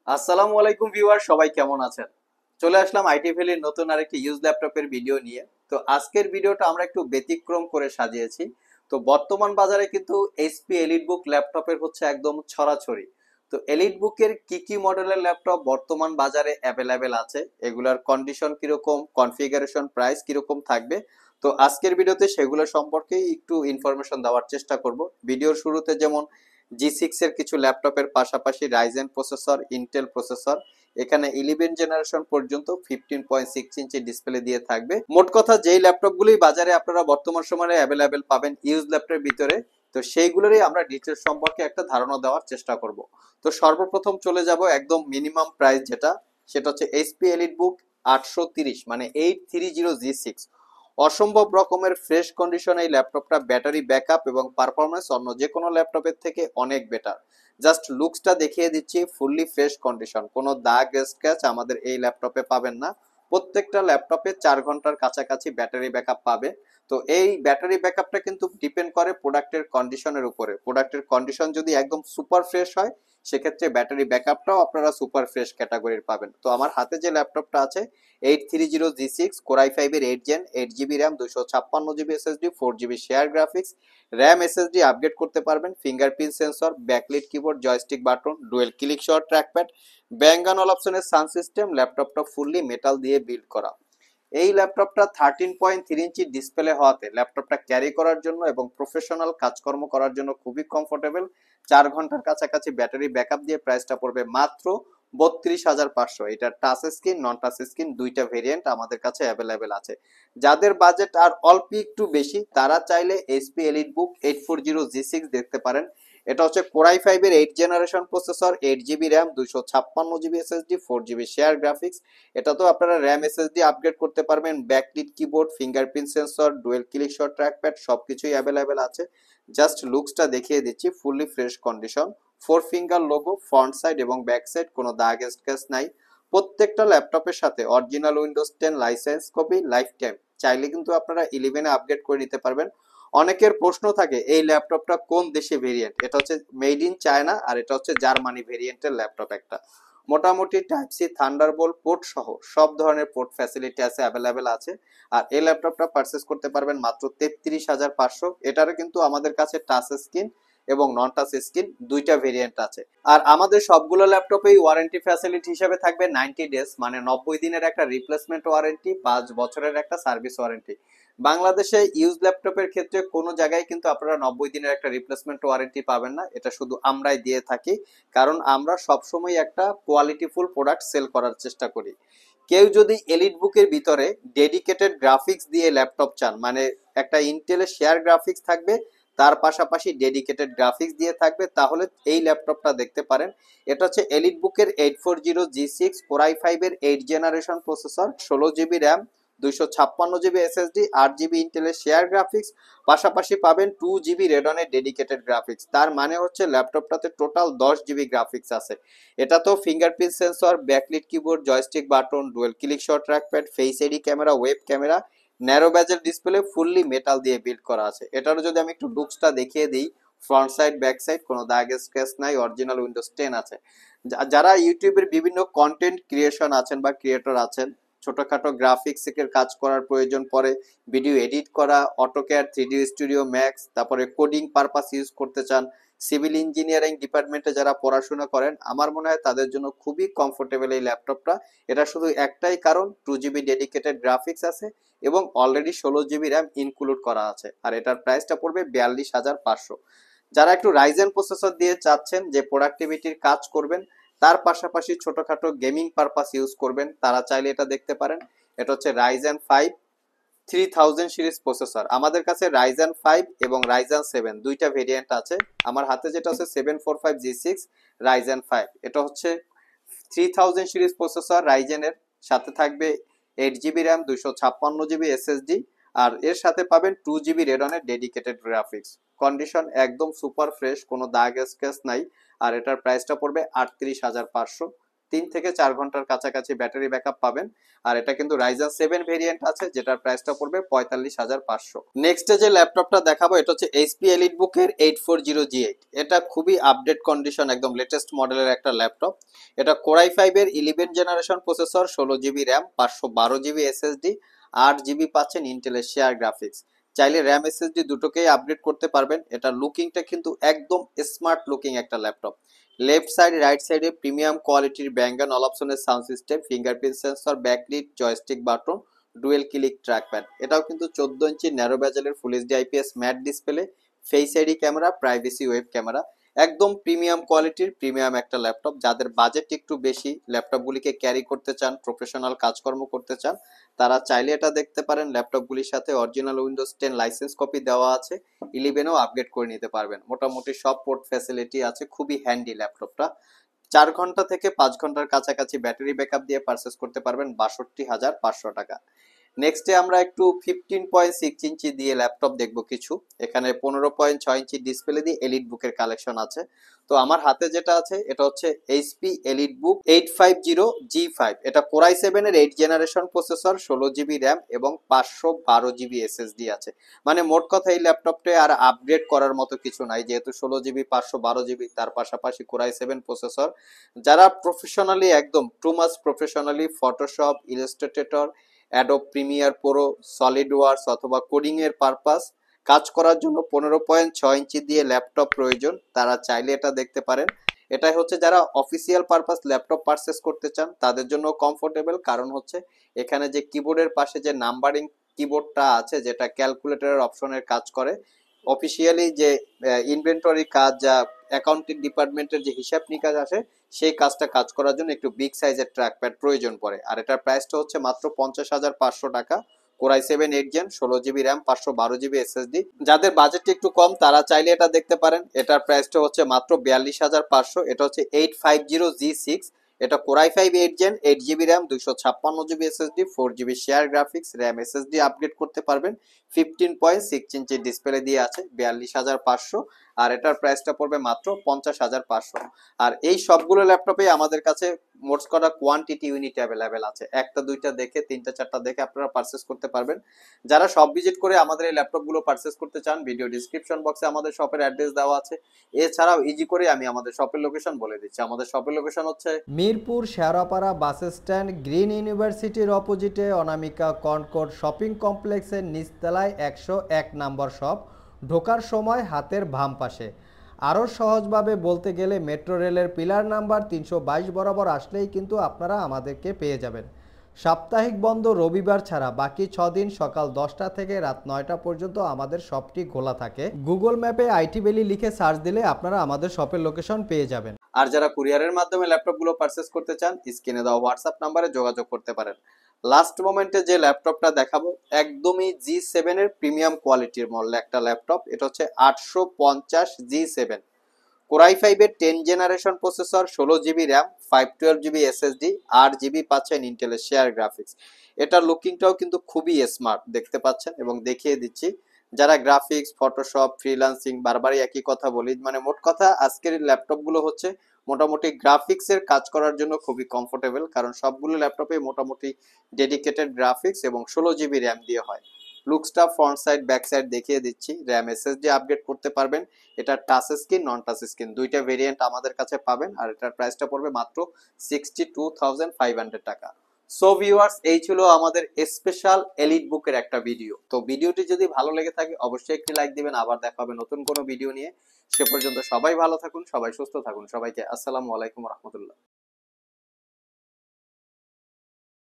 আসসালামু আলাইকুম ভিউয়ার, সবাই কেমন আছেন? চলে আসলাম আইটি ভ্যালির নতুন আরেকটি ইউজ ল্যাপটপের ভিডিও নিয়ে। তো আজকের ভিডিওটা আমরা একটু ব্যতিক্রম করে সাজিয়েছি। তো বর্তমান বাজারে কিন্তু এইচপি এলিটবুক ল্যাপটপের হচ্ছে একদম ছড়াছড়ি। তো এলিটবুকের কি কি মডেলের ল্যাপটপ বর্তমান বাজারে অ্যাভেলেবেল আছে, এগুলার কন্ডিশন কিরকম, কনফিগারেশন, প্রাইস কিরকম থাকবে, তো আজকের ভিডিওতে সেগুলো সম্পর্কেই একটু ইনফরমেশন দেওয়ার চেষ্টা করব। ভিডিওর শুরুতে যেমন জি6 এর কিছু ল্যাপটপের পাশাপাশি রাইজেন প্রসেসর, ইন্টেল প্রসেসর, এখানে 11 জেনারেশন পর্যন্ত 15.6 ইঞ্চি ডিসপ্লে দিয়ে থাকবে। মোট কথা যেই ল্যাপটপগুলি বাজারে আপনারা বর্তমান সময়ে অ্যাভেলেবেল পাবেন ইউজ ল্যাপটপের ভিতরে, তো সেইগুলোরই আমরা ডিটেলস সম্পর্কে একটা ধারণা দেওয়ার চেষ্টা করব। তো সর্বপ্রথম চলে যাব একদম মিনিমাম প্রাইস যেটা, সেটা হচ্ছে এইচপি এলিটবুক 830, মানে 830 জি6। অসম্ভব রকমের ফ্রেশ কন্ডিশন এই ল্যাপটপটা, ব্যাটারি ব্যাকআপ এবং পারফরমেন্স অন্য যে কোনো ল্যাপটপের থেকে অনেক বেটার। জাস্ট লুকসটা দেখিয়ে দিচ্ছি, ফুললি ফ্রেশ কন্ডিশন, কোনো দাগ স্ক্র্যাচ আমাদের এই ল্যাপটপে পাবেন না। প্রত্যেকটা ল্যাপটপে 4 ঘন্টার কাছাকাছি ব্যাটারি ব্যাকআপ পাবে। তো এই ব্যাটারি ব্যাকআপটা কিন্তু ডিপেন্ড করে প্রোডাক্টের কন্ডিশনের উপরে। প্রোডাক্টের কন্ডিশন যদি একদম সুপার ফ্রেশ হয়, সেক্ষেত্রে ব্যাটারি ব্যাকআপটাও আপনারা সুপার ফ্রেশ ক্যাটাগরির পাবেন। তো আমার হাতে যে ল্যাপটপটা আছে 830 জি6 কোরাই 5 এর 8 gen, 8 GB RAM, 256 GB SSD, 4 GB share graphics, RAM SSD upgrade করতে পারবেন, fingerprint sensor, backlit keyboard, joystick button, dual click shot trackpad, Bang and অল অপশনের সাউন্ড সিস্টেম। ল্যাপটপটা ফুললি মেটাল দিয়ে বিল্ড করা। এই ল্যাপটপটা 13.3 ইঞ্চি ডিসপ্লে হওয়াতে ল্যাপটপটা ক্যারি করার জন্য এবং প্রফেশনাল কাজকর্ম করার জন্য খুবই কমফোর্টেবল। 4 ঘন্টার কাছাকাছি ব্যাটারি ব্যাকআপ দিয়ে প্রাইসটা পড়বে মাত্র 32,500। এটা টাচ স্ক্রিন, নন টাচ স্ক্রিন দুইটা ভেরিয়েন্ট আমাদের কাছে অ্যাভেলেবেল আছে। যাদের বাজেট আর অল্প একটু বেশি, তারা চাইলে এইচপি এলিটবুক 840 জি6 দেখতে পারেন। এটা হচ্ছে কোরাই 5 এর 8 generation processor, 8 GB RAM, 256 GB SSD, 4 GB share graphics. এটা তো আপনারা র্যাম এসএসডি আপগ্রেড করতে পারবেন, backlit keyboard, fingerprint sensor, dual click shot trackpad সবকিছুই অ্যাভেলেবেল আছে। জাস্ট লুকসটা দেখিয়ে দিচ্ছি, fully fresh condition, 4 finger logo, front side এবং ব্যাক সাইড কোনো দাগ স্ক্র্যাচ নাই। প্রত্যেকটা ল্যাপটপের সাথে original Windows 10 licence copy life time. চাইলে কিন্তু আপনারা 11-এ আপগ্রেড করে নিতে পারবেন। অনেকের প্রশ্ন থাকে এই ল্যাপটপটা কোন দেশে ভেরিয়েন্ট, এটা হচ্ছে মেড ইন চায়না, আর এটা হচ্ছে জার্মানি ভেরিয়েন্টের ল্যাপটপ একটা। মোটামুটি টাইপ সি, থান্ডারবোল্ট পোর্ট সহ সব ধরনের পোর্ট ফ্যাসিলিটি আছে, অ্যাভেলেবেল আছে। আর এই ল্যাপটপটা পারচেস করতে পারবেন মাত্র 33,500। এটারও কিন্তু আমাদের কাছে টাচ স্ক্রিন এবং নন টাচ স্ক্রিন দুইটা ভেরিয়েন্ট আছে। আর আমাদের সবগুলো ল্যাপটপেই ওয়ারেন্টি ফ্যাসিলিটি হিসেবে থাকবে 90 ডেজ, মানে 90 দিনের একটা রিপ্লেসমেন্ট ওয়ারেন্টি, 5 বছরের একটা সার্ভিস ওয়ারেন্টি। বাংলাদেশে ইউজ ল্যাপটপের ক্ষেত্রে কোনো জায়গায় কিন্তু আপনারা 90 দিনের একটা রিপ্লেসমেন্ট ওয়ারেন্টি পাবেন না, এটা শুধু আমরাই দিয়ে থাকি। কারণ আমরা সবসময় একটা কোয়ালিটিফুল প্রোডাক্ট সেল করার চেষ্টা করি। কেউ যদি এলিট বুকের ভিতরে ডেডিকেটেড গ্রাফিক্স দিয়ে ল্যাপটপ চান, মানে একটা ইন্টেলের শেয়ার গ্রাফিক্স থাকবে, তার পাশাপাশি ডেডিকেটেড গ্রাফিক্স দিয়ে থাকবে, তাহলে এই ল্যাপটপটা দেখতে পারেন। এটা হচ্ছে এলিট বুকের 840 জি6 কোরাই 5 এর 8 generation processor, 16 GB RAM, 256 GB SSD, 8 GB ইন্টেলের শেয়ার গ্রাফিক্স, পাশাপাশি পাবেন 2 জিবি রেডনের ডেডিকেটেড গ্রাফিক্স। তার মানে হচ্ছে ল্যাপটপটাতে টোটাল 10 জিবি গ্রাফিক্স আছে। এটা তো fingerprint sensor, backlit keyboard, joystick button, dual click shot trackpad, face ID camera, web camera, narrow bezel display, fully metal দিয়ে বিল্ড করা আছে। এটারও যদি আমি একটু লুকসটা দেখিয়ে দিই, ফ্রন্ট সাইড ব্যাক সাইড কোনো দাগ স্ক্র্যাচ নাই, অরিজিনাল উইন্ডোজ 10 আছে। যারা ইউটিউবের বিভিন্ন কন্টেন্ট ক্রিয়েশন আছেন বা ক্রিয়েটর আছেন, ছোটখাটো গ্রাফিক্স এর কাজ করার প্রয়োজন পড়ে, ভিডিও এডিট করা, অটোক্যাড, 3D স্টুডিও ম্যাক্স, তারপরে কোডিং পারপাস ইউজ করতে চান, সিভিল ইঞ্জিনিয়ারিং ডিপার্টমেন্টে যারা পড়াশোনা করেন, আমার মনে হয় তাদের জন্য খুবই কমফোর্টেবল এই ল্যাপটপটা। এটা শুধু একটাই কারণ, 2 জিবি ডেডিকেটেড গ্রাফিক্স আছে এবং অলরেডি 16 জিবি র্যাম ইনক্লুড করা আছে, আর এটার প্রাইসটা পড়বে 42,500। যারা একটু রাইজেন প্রসেসর দিয়ে চাচ্ছেন যে প্রোডাক্টিভিটির কাজ করবেন, তার পাশাপাশি ছোটখাটো গেমিং পারপাস ইউজ করবেন, তারা চাইলে এটা দেখতে পারেন। এটা হচ্ছে রাইজেন 5 3000 সিরিজ প্রসেসর। আমাদের কাছে রাইজেন 5 এবং রাইজেন 7 দুইটা ভেরিয়েন্ট আছে। আমার হাতে যেটা আছে 745 জি6 রাইজেন 5, এটা হচ্ছে 3000 সিরিজ প্রসেসর রাইজেনের, সাথে থাকবে 8 জিবি র্যাম, 256 জিবি এসএসডি, আর এর সাথে পাবেন 2 জিবি রেডনের ডেডিকেটেড গ্রাফিক্স। কন্ডিশন একদম সুপার ফ্রেশ, কোনো দাগ স্ক্র্যাচ নাই। আর এটার প্রাইসটা পড়বে 38,500। থেকে 4 ঘন্টার কাছাকাছি ব্যাটারি ব্যাকআপ পাবেন। আর এটা কিন্তু রাইজেন 7 ভেরিয়েন্ট আছে, যেটার প্রাইসটা পড়বে 45,500। নেক্সটে যে ল্যাপটপটা দেখাবো এটা হচ্ছে এইচপি এলিটবুক এর 840G8। এটা খুবই আপডেট কন্ডিশন, একদম লেটেস্ট মডেলের একটা ল্যাপটপ। এটা কোর i5 এর 11 generation processor, 16GB RAM, 512GB SSD, 8GB পাচ্ছেন ইন্টেলের শেয়ার গ্রাফিক্স। চাইলে র্যাম এসএসডি দুটোকেই আপগ্রেড করতে পারবেন। এটা লুকিংটা কিন্তু একদম স্মার্ট লুকিং একটা ল্যাপটপ। লেফট সাইড রাইট সাইডে প্রিমিয়াম কোয়ালিটির ব্যাঙ্গান অলপশনের sound system, fingerprint sensor, backlit, joystick button, dual click trackpad. এটাও কিন্তু 14 ইঞ্চি ন্যারো বেজেলের full HD IPS matte display, face ID camera, privacy web camera. একদম premium কোয়ালিটির premium একটা laptop. যাদের বাজেট একটু বেশি, ল্যাপটপগুলিকে ক্যারি করতে চান, প্রফেশনাল কাজকর্ম করতে চান, তারা চাইলে এটা দেখতে পারেন। ল্যাপটপগুলির সাথে অরিজিনাল উইন্ডোজ 10 লাইসেন্স কপি দেওয়া আছে, 11ও আপগ্রেড করে নিতে পারবেন। মোটামুটি সব পোর্ট ফ্যাসিলিটি আছে, খুবই হ্যান্ডি ল্যাপটপটা। 4 ঘন্টা থেকে 5 ঘন্টার কাছাকাছি ব্যাটারি ব্যাকআপ দিয়ে পারচেস করতে পারবেন 62,500 টাকা। নেক্সটে আমরা একটু 15.6 ইঞ্চি দিয়ে ল্যাপটপ দেখবো কিছু। এখানে 15.6 ইঞ্চি ডিসপ্লে দিয়ে এলিট বুকের কালেকশন আছে। তো আমার হাতে যেটা আছে এটা হচ্ছে এইচপি এলিট বুক 850G5। এটা কোর i7 এর 8 জেনারেশন প্রসেসর, 16GB র্যাম এবং 512GB এসএসডি আছে। মানে মোট কথা এই ল্যাপটপটা আর আপগ্রেড করার মতো কিছু নাই, যেহেতু 16GB 512GB, তার পাশাপাশি কোর i7 প্রসেসর। যারা প্রফেশনালি, একদম too much professionally Photoshop, Illustrator, Adobe Premiere Pro, solid works অথবা কোডিং এর পারপাস কাজ করার জন্য 15.6 ইঞ্চি দিয়ে ল্যাপটপ প্রয়োজন, তারা চাইলে এটা দেখতে পারেন। এটাই হচ্ছে যারা অফিসিয়াল পারপাস ল্যাপটপ পারচেস করতে চান তাদের জন্য কমফোর্টেবল। কারণ হচ্ছে এখানে যে কিবোর্ডের পাশে যে নাম্বারিং কিবোর্ডটা আছে, যেটা ক্যালকুলেটরের অপশনের কাজ করে, অফিসিয়ালি যে ইনভেন্টরি কাজ, যা অ্যাকাউন্টিং ডিপার্টমেন্টের যে হিসাব নিকাশ আসে, সেই কাজটা কাজ করার জন্য একটু বিগ সাইজের ট্র্যাকপ্যাড প্রয়োজন পড়ে। আর এটার প্রাইসটা হচ্ছে মাত্র 50,500 টাকা। Core i7 8 gen, 16GB RAM, 512GB SSD. যাদের বাজেট একটু কম তারা চাইলে এটা দেখতে পারেন। এটার প্রাইসটা হচ্ছে মাত্র 42,500। এটা হচ্ছে 850G6। এটা core i5 8 gen, 8GB RAM, 256GB SSD, 4GB share graphics, RAM SSD upgrade করতে পারবেন। 15.6 ইঞ্চি ডিসপ্লে দিয়ে আছে, 42,500। আর এটার প্রাইসটা পড়বে মাত্র 50,500। আর এই সবগুলো ল্যাপটপে আমাদের কাছে মোট করা কোয়ান্টিটি ইউনিট অ্যাভেলেবেল আছে। একটা দুইটা দেখে, তিনটা চারটা দেখে আপনারা পারচেস করতে পারবেন। যারা সব ভিজিট করে আমাদের এই ল্যাপটপগুলো পারচেস করতে চান, ভিডিও ডিসক্রিপশন বক্সে আমাদের শপের অ্যাড্রেস দেওয়া আছে। এছাড়াও ইজি করে আমি আমাদের শপের লোকেশন বলে দিচ্ছি। আমাদের শপের লোকেশন হচ্ছে Mirpur Shewrapara bus stand, green ইউনিভার্সিটির অপোজিটে অনামিকা কনকর্ড শপিং কমপ্লেক্সের নিচতলায় 101 নম্বর শপ। ঢোকার সময় হাতের বাম পাশে। আরও সহজভাবে বলতে গেলে মেট্রো রেলের পিলার নাম্বার 322 বরাবর আসলেই কিন্তু আপনারা আমাদেরকে পেয়ে যাবেন। সাপ্তাহিক বন্ধ রবিবার ছাড়া বাকি 6 দিন সকাল 10টা থেকে রাত 9টা পর্যন্ত আমাদের শপটি খোলা থাকে। গুগল ম্যাপে আইটি ভ্যালি লিখে সার্চ দিলে আপনারা আমাদের শপের লোকেশন পেয়ে যাবেন। আর যারা কুরিয়ারের মাধ্যমে ল্যাপটপগুলো পারচেস করতে চান, স্ক্রিনে দেওয়া হোয়াটসঅ্যাপ নাম্বারে যোগাযোগ করতে পারেন। লাস্ট মোমেন্টে যে ল্যাপটপটা দেখাবো একদমই G7 এর প্রিমিয়াম কোয়ালিটির মডেল একটা ল্যাপটপ। এটা হচ্ছে 850G7। কোর i5 এর 10 generation processor, 16GB RAM, 512GB SSD, 8GB পাচ্ছেন ইন্টেলের শেয়ার গ্রাফিক্স। এটার লুকিংটাও কিন্তু খুবই স্মার্ট দেখতে পাচ্ছেন, এবং দেখিয়ে দিচ্ছি। যারা গ্রাফিক্স, ফটোশপ, ফ্রিল্যান্সিং, বারবারই একই কথা বলি, মানে মোট কথা আজকের ল্যাপটপগুলো হচ্ছে মোটামুটি গ্রাফিক্সের কাজ করার জন্য খুবই কমফোর্টেবল। কারণ সবগুলো ল্যাপটপে মোটামুটি ডেডিকেটেড গ্রাফিক্স এবং 16GB র্যাম দিয়ে হয়। লুকসটা ফ্রন্ট সাইড ব্যাক সাইড দেখিয়ে দিচ্ছি। র্যাম এসএসডি আপগ্রেড করতে পারবেন। এটা টাচ স্ক্রিন, নন টাচ স্ক্রিন দুইটা ভেরিয়েন্ট আমাদের কাছে পাবেন। আর এটার প্রাইসটা পড়বে মাত্র 62,500 টাকা। সো ভিউয়ার্স, এই ছিল আমাদের স্পেশাল এলিট বুকের একটা ভিডিও। তো ভিডিওটি যদি ভালো লেগে থাকে অবশ্যই একটি লাইক দিবেন। আবার দেখা হবে নতুন কোনো ভিডিও নিয়ে। সে পর্যন্ত সবাই ভালো থাকুন, সবাই সুস্থ থাকুন। সবাইকে আসসালামু আলাইকুম রহমতুল্লাহ।